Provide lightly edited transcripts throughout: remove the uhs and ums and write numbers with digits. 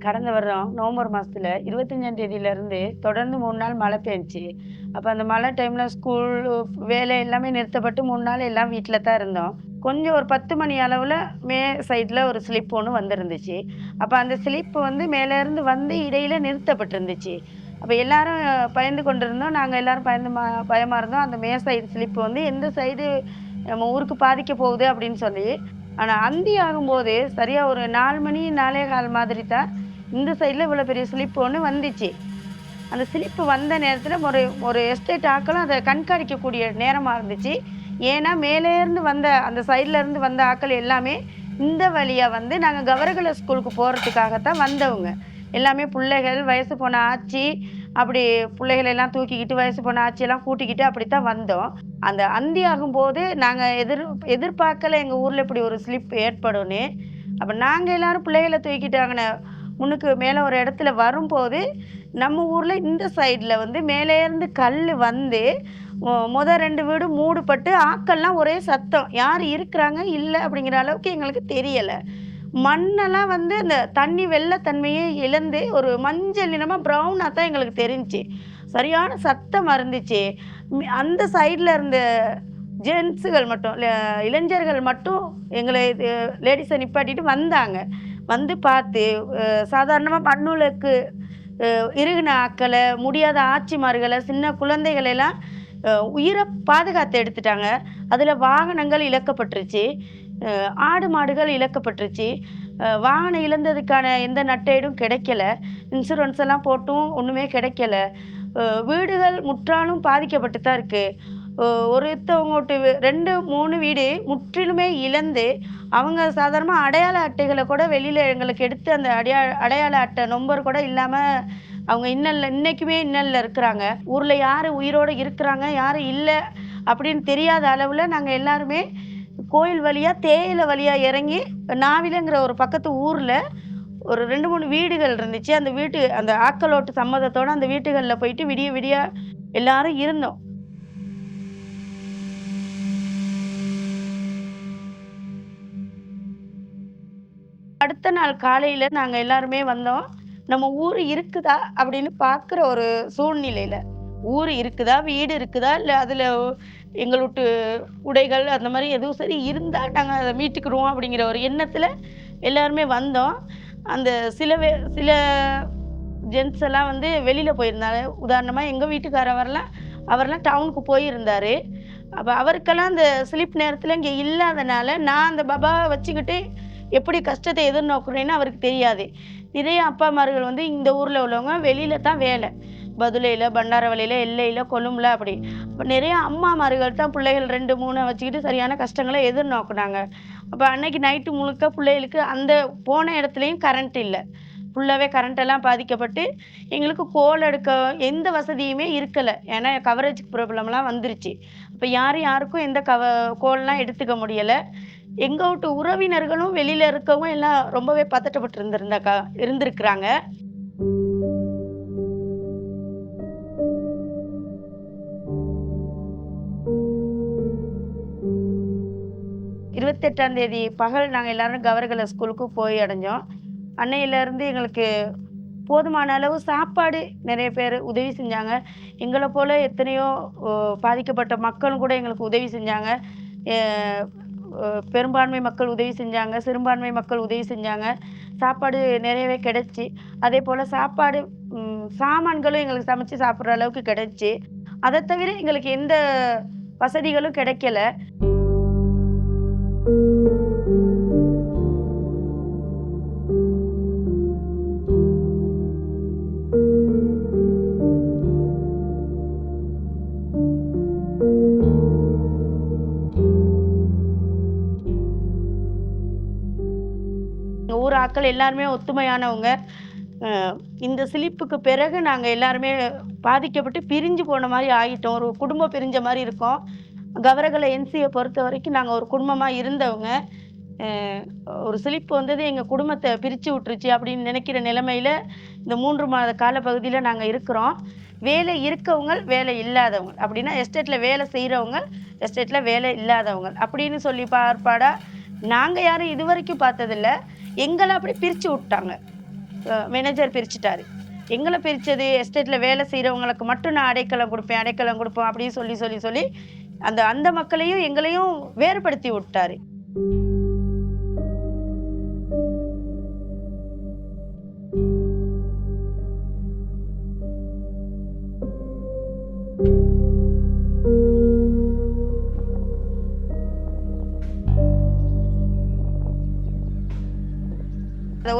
கடந்த வருடம் நவம்பர் மாதத்தில் 25ஆம் தேதியிலேருந்து தொடர்ந்து 3 நாள் மழை பெஞ்சுச்சு. அப்போ அந்த மழை டைமில் ஸ்கூல் வேலை எல்லாமே நிறுத்தப்பட்டு 3 நாள் எல்லாம் வீட்டில் தான் இருந்தோம். கொஞ்சம் ஒரு 10 மணி அளவில் சைடில் ஒரு ஸ்லிப் ஒன்று வந்துருந்துச்சு. அப்போ அந்த ஸ்லிப் வந்து மேலேருந்து வந்து இடையில நிறுத்தப்பட்டிருந்துச்சு. அப்போ எல்லாரும் பயந்து கொண்டு இருந்தோம். நாங்கள் எல்லாரும் பயமாக இருந்தோம். அந்த சைடு ஸ்லிப் வந்து எந்த சைடு நம்ம ஊருக்கு பாதிக்க போகுது அப்படின்னு சொல்லி. ஆனா, அந்தி ஆகும்போது சரியா ஒரு 4 மணி 4:15 மாதிரி தான் இந்த சைடுல இவ்வளோ பெரிய ஸ்லிப் ஒண்ணு வந்துச்சு. அந்த ஸ்லிப் வந்த நேரத்துல ஒரு ஒரு எஸ்டேட் ஆட்களும் அத கண்காணிக்கக்கூடிய நேரமா இருந்துச்சு. ஏன்னா, மேலேருந்து வந்த அந்த சைடுல இருந்து வந்த ஆட்கள் எல்லாமே இந்த வழியா வந்து நாங்க கவர்கல ஸ்கூலுக்கு போறதுக்காகத்தான் வந்தவங்க. எல்லாமே புள்ளைகள், வயசு போன ஆச்சி, அப்படி புள்ளைகள எல்லாம் தூக்கிக்கிட்டு, வயசு போன ஆச்சியெல்லாம் கூட்டிக்கிட்டு அப்படித்தான் வந்தோம். அந்த அந்தி ஆகும்போது நாங்க எதிர்பார்க்கல எங்க ஊர்ல இப்படி ஒரு ஸ்லிப் ஏற்படும்னு. அப்ப நாங்க எல்லாரும் பிள்ளைகள தூக்கிட்டு அங்கன முன்னுக்கு மேல ஒரு இடத்துல வரும்போது, நம்ம ஊர்ல இந்த சைடுல வந்து மேலேருந்து கல்லு வந்து மொத 2 வீடு மூடுபட்டு ஆட்கள்லாம் ஒரே சத்தம். யார் இருக்கிறாங்க, இல்ல அப்படிங்கிற அளவுக்கு எங்களுக்கு தெரியல. மண்ணெல்லாம் வந்து அந்த தண்ணி வெள்ளத்தன்மையே இழந்து ஒரு மஞ்சள் நிறமா ப்ரௌனா தான் எங்களுக்கு தெரிஞ்சுச்சு. சரியான சத்தமா இருந்துச்சு. அந்த சைடுல இருந்த ஜென்ஸுகள் மட்டும் இளைஞர்கள் மட்டும் எங்களை லேடிஸை நிப்பாட்டிட்டு வந்தாங்க. வந்து பார்த்து சாதாரணமாக மண்ணுலக்கு இறுகின ஆக்களை, முடியாத ஆச்சிமார்களை, சின்ன குழந்தைகளை எல்லாம் உயிரை பாதுகாத்து எடுத்துட்டாங்க. அதில் வாகனங்கள் இழக்கப்பட்டுருச்சு, ஆடு மாடுகள் இழக்கப்பட்டுருச்சு. வாகனம் இழந்ததுக்கான எந்த நட்டேடும் கிடைக்கல. இன்சூரன்ஸ் எல்லாம் போட்டும் ஒன்றுமே கிடைக்கல. வீடுகள் முற்றாலும் பாதிக்கப்பட்டு தான் இருக்கு. ஒருத்தவங்க 2, 3 வீடு முற்றிலுமே இழந்து, அவங்க சாதாரணமாக அடையாள அட்டைகளை கூட வெளியில் எங்களுக்கு எடுத்து அந்த அடையாள அட்டை நம்பர் கூட இல்லாமல் அவங்க இன்னைக்குமே இன்னல்ல இருக்கிறாங்க. ஊரில் யார் உயிரோடு இருக்கிறாங்க, யார் இல்லை அப்படின்னு தெரியாத அளவில் நாங்கள் எல்லாருமே கோயில் வழியாக தேயிலை வழியாக இறங்கி நாவிலங்கிற ஒரு பக்கத்து ஊரில் ஒரு 2, 3 வீடுகள் இருந்துச்சு. அந்த ஆக்களோட்டு சம்மதத்தோடு அந்த வீட்டுகளில் போயிட்டு விடிய விடிய எல்லாரும் இருந்தோம். அடுத்த நாள் காலையில நாங்க எல்லாருமே வந்தோம். நம்ம ஊரு இருக்குதா அப்படின்னு பார்க்குற ஒரு சூழ்நிலையில. ஊரு இருக்குதா, வீடு இருக்குதா, இல்ல அதுல எங்களூட்டு உடைகள் அந்த மாரி எதுவும் சரி இருந்தா நாங்க அத மீட்டுக்குருவோம் அப்படிங்கிற ஒரு எண்ணத்துல எல்லாருமே வந்தோம். அந்த சில ஜென்ட்ஸ் எல்லாம் வந்து வெளியில போயிருந்தாங்க. உதாரணமா எங்க அவர்லாம் டவுனுக்கு போயிருந்தாரு. அப்ப அவருக்கெல்லாம் அந்த ஸ்லிப் நேரத்துல இங்க இல்லாதனால நான் அந்த பபாவ வச்சுக்கிட்டு எப்படி கஷ்டத்தை எதிர்நோக்குறேன்னு அவருக்கு தெரியாது. நிறைய அப்பாமார்கள் வந்து இந்த ஊர்ல உள்ளவங்க வெளியில தான் வேலை. பதுளையில, பண்டாரவளியில, எல்லையில, கொழும்புல அப்படி. அப்ப நிறைய அம்மாமார்கள் தான் பிள்ளைகள் 2, 3 வச்சுக்கிட்டு சரியான கஷ்டங்களை எதிர்நோக்குனாங்க. அப்ப அன்னைக்கு நைட்டு முழுக்க பிள்ளைகளுக்கு அந்த போன இடத்துலயும் கரண்ட் இல்ல. ஃபுல்லாவே கரண்ட் எல்லாம் பாதிக்கப்பட்டு எங்களுக்கு கோல் எடுக்க எந்த வசதியுமே இருக்கல. ஏன்னா கவரேஜ் ப்ராப்ளம்லாம் வந்துருச்சு. அப்ப யாருக்கும் எந்த கோல்லாம் எடுத்துக்க முடியல. எங்க வீட்டு உறவினர்களும் வெளியில இருக்கவங்க எல்லாம் ரொம்பவே பதட்டப்பட்டு இருந்திருக்கிறாங்க. 28ஆம் தேதி பகல் நாங்க எல்லாரும் கவர்கல ஸ்கூலுக்கு போய் அடைஞ்சோம். அன்னையிலேருந்து எங்களுக்கு போதுமான அளவு சாப்பாடு நிறைய பேர் உதவி செஞ்சாங்க. எங்களை போல எத்தனையோ பாதிக்கப்பட்ட மக்களும் கூட எங்களுக்கு உதவி செஞ்சாங்க. பெரும்பான்மை மக்கள் உதவி செஞ்சாங்க, சிறுபான்மை மக்கள் உதவி செஞ்சாங்க. சாப்பாடு நிறையவே கிடைச்சி, அதே போல் சாப்பாடு சாமான்களும் எங்களுக்கு சமைச்சு சாப்பிட்ற அளவுக்கு கிடைச்சி. அதை தவிர எங்களுக்கு எந்த வசதிகளும் கிடைக்கல. ஊர் ஆட்கள் எல்லாருமே ஒத்துமையானவங்க. இந்த ஸ்லிப்புக்கு பிறகு நாங்கள் எல்லாருமே பாதிக்கப்பட்டு பிரிஞ்சு போன மாதிரி ஆகிட்டோம். ஒரு குடும்பம் பிரிஞ்ச மாதிரி இருக்கோம். கவர்கல என்சியை பொறுத்த வரைக்கும் நாங்கள் ஒரு குடும்பமாக இருந்தவங்க. ஒரு ஸ்லிப் வந்தது எங்கள் குடும்பத்தை பிரித்து விட்டுருச்சு அப்படின்னு நினைக்கிற நிலைமையில் இந்த 3 மாத காலப்பகுதியில் நாங்கள் இருக்கிறோம். வேலை இருக்கவங்க, வேலை இல்லாதவங்க அப்படின்னா எஸ்டேட்டில் வேலை செய்கிறவங்க, எஸ்டேட்டில் வேலை இல்லாதவங்க அப்படின்னு சொல்லி பார்ப்பாடா நாங்கள் யாரும் இது வரைக்கும் பார்த்ததில்ல. எங்களை அப்படி பிரித்து விட்டாங்க. மேனேஜர் பிரிச்சுட்டாரு. எங்களை பிரித்தது எஸ்டேட்டில் வேலை செய்கிறவங்களுக்கு மட்டும் நான் அடைக்கலம் கொடுப்பேன் அப்படின்னு சொல்லி சொல்லி சொல்லி அந்த அந்த மக்களையும் எங்களையும் வேறுபடுத்தி விட்டாரு.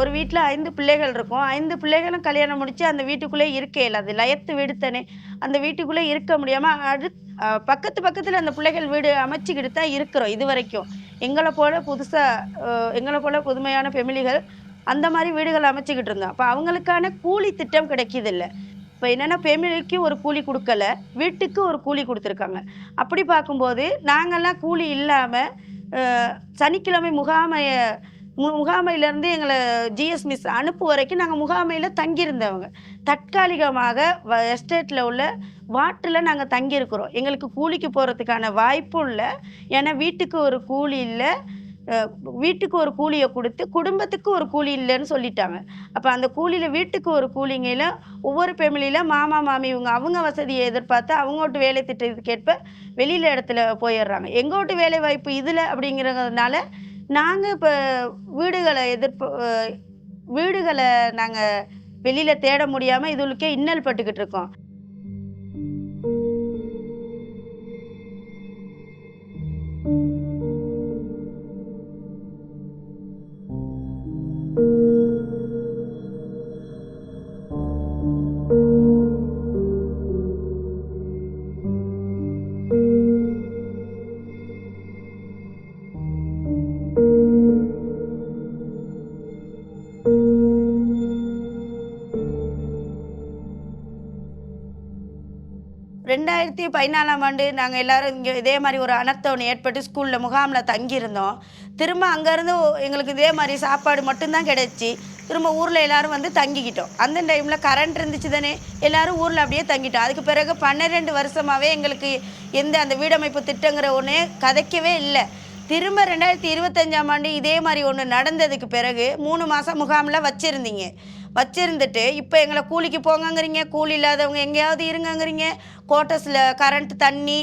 ஒரு வீட்டில் 5 பிள்ளைகள் இருக்கும். 5 பிள்ளைகளும் கல்யாணம் முடிச்சு அந்த வீட்டுக்குள்ளே இருக்க இயலாது. லயத்து வீடு தானே, அந்த வீட்டுக்குள்ளே இருக்க முடியாமல் பக்கத்து பக்கத்தில் அந்த பிள்ளைகள் வீடு அமைச்சிக்கிட்டு தான் இருக்கிறோம் இது வரைக்கும். எங்களை போல புதுமையான ஃபெமிலிகள் அந்த மாதிரி வீடுகள் அமைச்சிக்கிட்டு இருந்தோம். அப்போ அவங்களுக்கான கூலி திட்டம் கிடைக்கிதில்ல. இப்போ என்னென்னா ஃபெமிலிக்கு ஒரு கூலி கொடுக்கல, வீட்டுக்கு ஒரு கூலி கொடுத்துருக்காங்க. அப்படி பார்க்கும்போது நாங்கள்லாம் கூலி இல்லாமல் சனிக்கிழமை முகாமையிலேருந்து எங்களை ஜிஎஸ் மிஸ் அனுப்பு வரைக்கும் நாங்கள் முகாமையில் தங்கியிருந்தவங்க. தற்காலிகமாக எஸ்டேட்டில் உள்ள வாட்டில் நாங்கள் தங்கியிருக்கிறோம். எங்களுக்கு கூலிக்கு போகிறதுக்கான வாய்ப்பும் இல்லை. ஏன்னா வீட்டுக்கு ஒரு கூலி இல்லை, வீட்டுக்கு ஒரு கூலியை கொடுத்து குடும்பத்துக்கு ஒரு கூலி இல்லைன்னு சொல்லிட்டாங்க. அப்போ அந்த கூலியில் வீட்டுக்கு ஒரு கூலிங்கையில் ஒவ்வொரு ஃபேமிலியில் மாமா மாமி அவங்க வசதியை எதிர்பார்த்து அவங்கோட்டு வேலை திட்டத்துக்கேற்ப வெளியில் இடத்துல போயிடுறாங்க. எங்கோட்டு வேலை வாய்ப்பு இதில் அப்படிங்கிறதுனால நாங்கள் இப்போ வீடுகளை நாங்கள் வெளியில் தேட முடியாமல் இதுகளுக்கே இன்னல் பட்டுக்கிட்டு இருக்கோம். ரெண்டாயிரத்தி 14 நாங்கள் எல்லோரும் இங்கே இதே மாதிரி ஒரு அனர்த்தம் ஒன்று ஏற்பட்டு ஸ்கூலில் முகாமில் தங்கியிருந்தோம். திரும்ப அங்கேருந்து எங்களுக்கு இதே மாதிரி சாப்பாடு மட்டும்தான் கிடைச்சி திரும்ப ஊரில் எல்லோரும் வந்து தங்கிக்கிட்டோம். அந்த டைமில் கரண்ட் இருந்துச்சு தானே, எல்லோரும் ஊரில் அப்படியே தங்கிட்டோம். அதுக்கு பிறகு 12 வருஷமாகவே எங்களுக்கு எந்த அந்த வீடமைப்பு திட்டங்கிற ஒன்று கதைக்கவே இல்லை. திரும்ப 2025 இதே மாதிரி ஒன்று நடந்ததுக்கு பிறகு 3 மாதம் முகாமில் வச்சுருந்துட்டு இப்போ எங்களை கூலிக்கு போங்கங்கிறீங்க, கூலி இல்லாதவங்க எங்கேயாவது இருங்கங்கிறீங்க, குவார்ட்டர்ஸில் கரண்ட் தண்ணி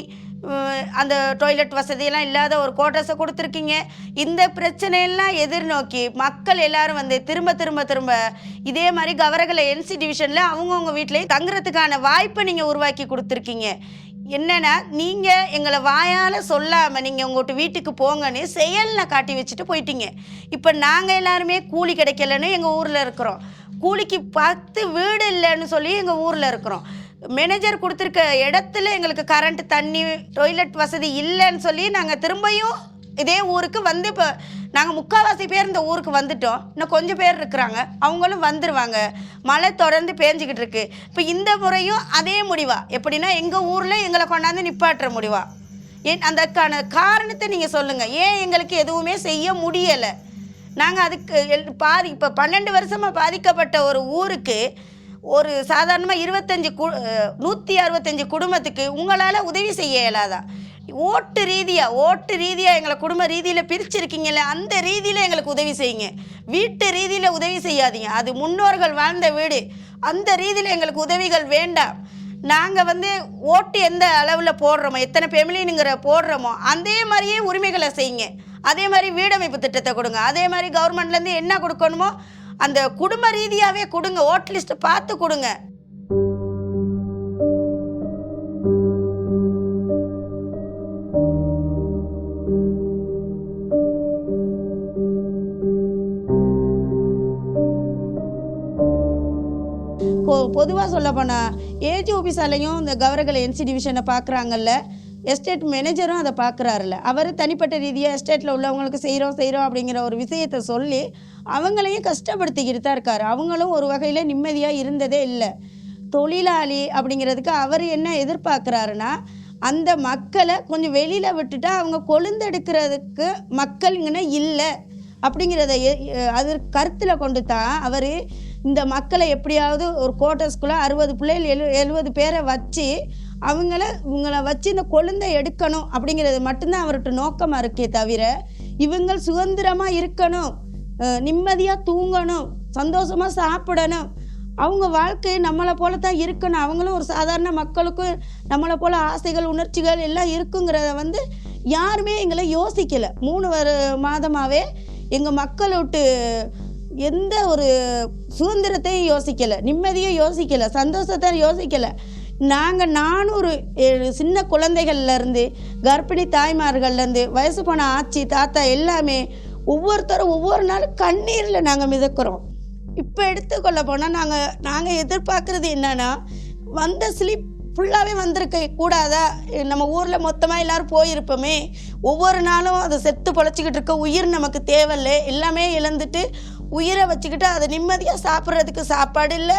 அந்த டாய்லெட் வசதியெல்லாம் இல்லாத ஒரு குவார்ட்டர்ஸை கொடுத்துருக்கீங்க. இந்த பிரச்சனையெல்லாம் எதிர்நோக்கி மக்கள் எல்லோரும் வந்து திரும்ப இதே மாதிரி கவரகலை என்சி டிவிஷனில் அவங்கவுங்க வீட்லேயும் தங்குறதுக்கான வாய்ப்பை நீங்கள் உருவாக்கி கொடுத்துருக்கீங்க. என்னென்னா நீங்கள் எங்களை வாயால் சொல்லாமல் நீங்கள் உங்கள்கிட்ட வீட்டுக்கு போங்கன்னு செயலில் காட்டி வச்சுட்டு போயிட்டீங்க. இப்போ நாங்கள் எல்லாருமே கூலி கிடைக்கலன்னு எங்கள் ஊரில் இருக்கிறோம், கூலிக்கு பார்த்து வீடு இல்லைன்னு சொல்லி எங்கள் ஊரில் இருக்கிறோம். மேனேஜர் கொடுத்துருக்க இடத்துல எங்களுக்கு கரண்ட் தண்ணி டாய்லெட் வசதி இல்லைன்னு சொல்லி நாங்கள் திரும்பியும் இதே ஊருக்கு வந்து இப்போ நாங்கள் 3/4 பேர் இந்த ஊருக்கு வந்துட்டோம். இன்னும் கொஞ்சம் பேர் இருக்கிறாங்க, அவங்களும் வந்துடுவாங்க. மழை தொடர்ந்து பேஞ்சிக்கிட்டு இருக்கு. இப்போ இந்த முறையும் அதே முடிவா எப்படின்னா எங்கள் ஊரில் எங்களை கொண்டாந்து நிப்பாட்டுற முடிவா? அதுக்கான காரணத்தை நீங்கள் சொல்லுங்கள். ஏன் எங்களுக்கு எதுவுமே செய்ய முடியலை? நாங்கள் அதுக்கு இப்போ 12 வருஷமாக பாதிக்கப்பட்ட ஒரு ஊருக்கு ஒரு சாதாரணமாக 165 குடும்பத்துக்கு உங்களால் உதவி செய்ய இயலாதா? ஓட்டு ரீதியாக எங்களை குடும்ப ரீதியில் பிரிச்சிருக்கீங்களே, அந்த ரீதியில் எங்களுக்கு உதவி செய்யுங்க. வீட்டு ரீதியில் உதவி செய்யாதீங்க. அது முன்னோர்கள் வாழ்ந்த வீடு, அந்த ரீதியில் எங்களுக்கு உதவிகள் வேண்டாம். நாங்கள் வந்து ஓட்டு எந்த அளவில் போடுறோமோ, எத்தனை ஃபேமிலிங்கிற போடுறோமோ அதே மாதிரியே உரிமைகளை செய்யுங்க. அதே மாதிரி வீடமைப்பு திட்டத்தை கொடுங்க. அதே மாதிரி கவர்மெண்ட்லேருந்து என்ன கொடுக்கணுமோ அந்த குடும்ப ரீதியாகவே கொடுங்க. ஓட் லிஸ்ட்டை பார்த்து கொடுங்க. பொதுவாக சொல்ல போனால் ஏஜி ஆஃபீஸாலையும் இந்த கவரகலை என்சி டிவிஷனை பார்க்குறாங்கல்ல, எஸ்டேட் மேனேஜரும் அதை பார்க்குறாருல்ல. அவர் தனிப்பட்ட ரீதியாக எஸ்டேட்டில் உள்ளவங்களுக்கு செய்கிறோம் அப்படிங்கிற ஒரு விஷயத்தை சொல்லி அவங்களையும் கஷ்டப்படுத்திக்கிட்டு தான் இருக்கார். அவங்களும் ஒரு வகையில் நிம்மதியாக இருந்ததே இல்லை. தொழிலாளி அப்படிங்கிறதுக்கு அவர் என்ன எதிர்பார்க்குறாருன்னா, அந்த மக்களை கொஞ்சம் வெளியில் விட்டுட்டா அவங்க கொழுந்தெடுக்கிறதுக்கு மக்கள் இங்கே இல்லை அப்படிங்கிறத அது கருத்தில் கொண்டு தான் அவர் இந்த மக்களை எப்படியாவது ஒரு குவார்ட்டர்ஸ்குள்ளே 60 பிள்ளைகள் 70 பேரை வச்சு இவங்களை வச்சு இந்த கொழுந்தை எடுக்கணும் அப்படிங்கிறது மட்டும்தான் அவர்கிட்ட நோக்கமாக இருக்கே தவிர, இவங்க சுதந்திரமாக இருக்கணும், நிம்மதியாக தூங்கணும், சந்தோஷமாக சாப்பிடணும், அவங்க வாழ்க்கை நம்மளை போல தான் இருக்கணும், அவங்களும் ஒரு சாதாரண மக்களுக்கும் நம்மளை போல் ஆசைகள் உணர்ச்சிகள் எல்லாம் இருக்குங்கிறத யாருமே எங்களை யோசிக்கலை. 3 மாதமாகவே எங்கள் மக்கள் விட்டு எந்த ஒரு சுதந்திரத்தையும் யோசிக்கலை, நிம்மதியை யோசிக்கலை, சந்தோஷத்தை யோசிக்கலை. நாங்கள் 400 சின்ன குழந்தைகள்லேருந்து கர்ப்பிணி தாய்மார்கள்லேருந்து வயசு போன ஆச்சி தாத்தா எல்லாமே ஒவ்வொருத்தரும் ஒவ்வொரு நாளும் கண்ணீரில் நாங்கள் மிதக்கிறோம். இப்போ எடுத்துக்கொள்ள போனால் நாங்கள் எதிர்பார்க்குறது என்னன்னா, வந்த ஸ்லிப் ஃபுல்லாகவே வந்திருக்க கூடாதா? நம்ம ஊரில் மொத்தமாக எல்லோரும் போயிருப்போமே, ஒவ்வொரு நாளும் அதை செத்து பொழைச்சிக்கிட்டு இருக்க உயிர் நமக்கு தேவையில்லை, எல்லாமே இழந்துட்டு உயிரை வச்சுக்கிட்டு அதை நிம்மதியாக சாப்பிட்றதுக்கு சாப்பாடு இல்லை,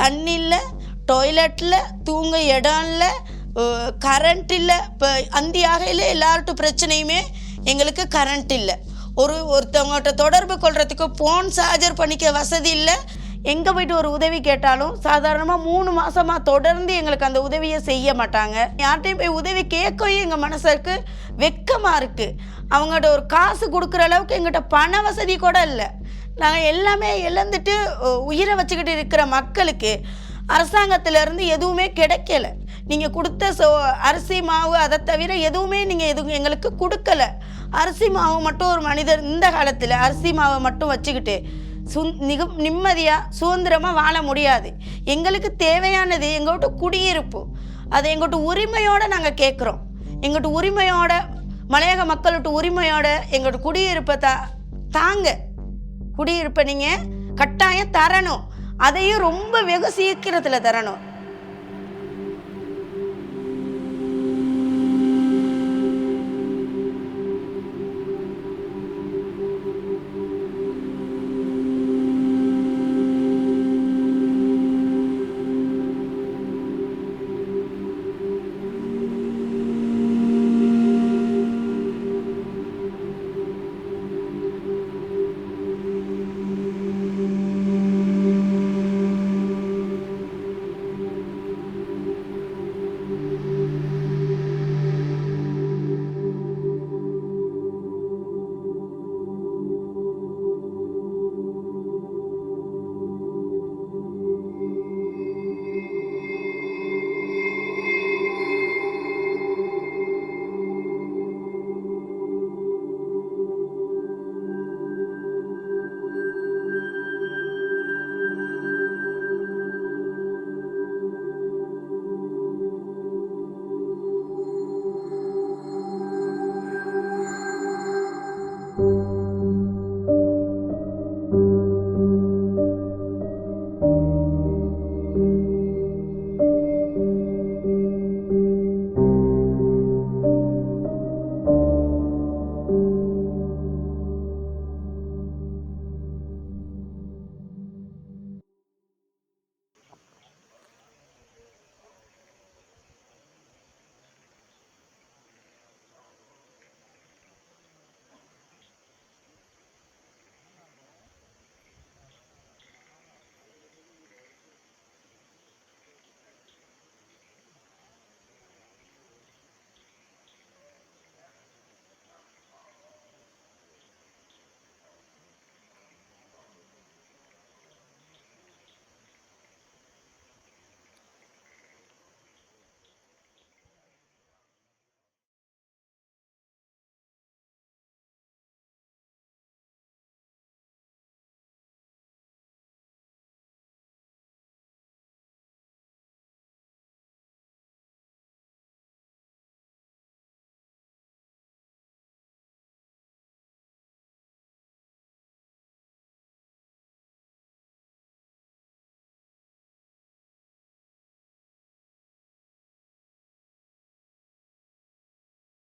தண்ணி இல்லை, டாய்லெட்டில் தூங்க இடம் இல்லை, கரண்ட் இல்லை. இப்போ அந்தியாகையில் எல்லார்ட்டும் பிரச்சனையுமே எங்களுக்கு கரண்ட் இல்லை, ஒருத்தவங்கள்ட்ட தொடர்பு கொள்றதுக்கு ஃபோன் சார்ஜர் பண்ணிக்க வசதி இல்லை. எங்கே போய்ட்டு ஒரு உதவி கேட்டாலும் சாதாரணமாக 3 மாதமாக தொடர்ந்து எங்களுக்கு அந்த உதவியை செய்ய மாட்டாங்க. யார்கிட்டையும் போய் உதவி கேட்கவே எங்கள் மனசுக்கு வெக்கமாக இருக்குது. அவங்கள்ட்ட ஒரு காசு கொடுக்குற அளவுக்கு எங்கிட்ட பண வசதி கூட இல்லை. நாங்கள் எல்லாமே இழந்துட்டு உயிரை வச்சுக்கிட்டு இருக்கிற மக்களுக்கு அரசாங்கத்திலேருந்து எதுவுமே கிடைக்கல. நீங்கள் கொடுத்த அரிசி மாவு அதை தவிர எதுவுமே நீங்கள் எங்களுக்கு கொடுக்கல. அரிசி மாவு மட்டும் ஒரு மனிதர் இந்த காலத்தில் அரிசி மாவை மட்டும் வச்சுக்கிட்டு நிம்மதியாக சுதந்திரமாக வாழ முடியாது. எங்களுக்கு தேவையானது எங்கள்கிட்ட குடியிருப்பு, அதை எங்கள்கிட்ட உரிமையோடு நாங்கள் கேட்குறோம். எங்கள்கிட்ட உரிமையோட மலையக மக்கள்கிட்ட உரிமையோட எங்கள்கிட்ட குடியிருப்பை தாங்க, குடியிருப்பை நீங்கள் கட்டாயம் தரணும். அதையும் ரொம்ப வெகு சீக்கிரத்தில் தரணும்.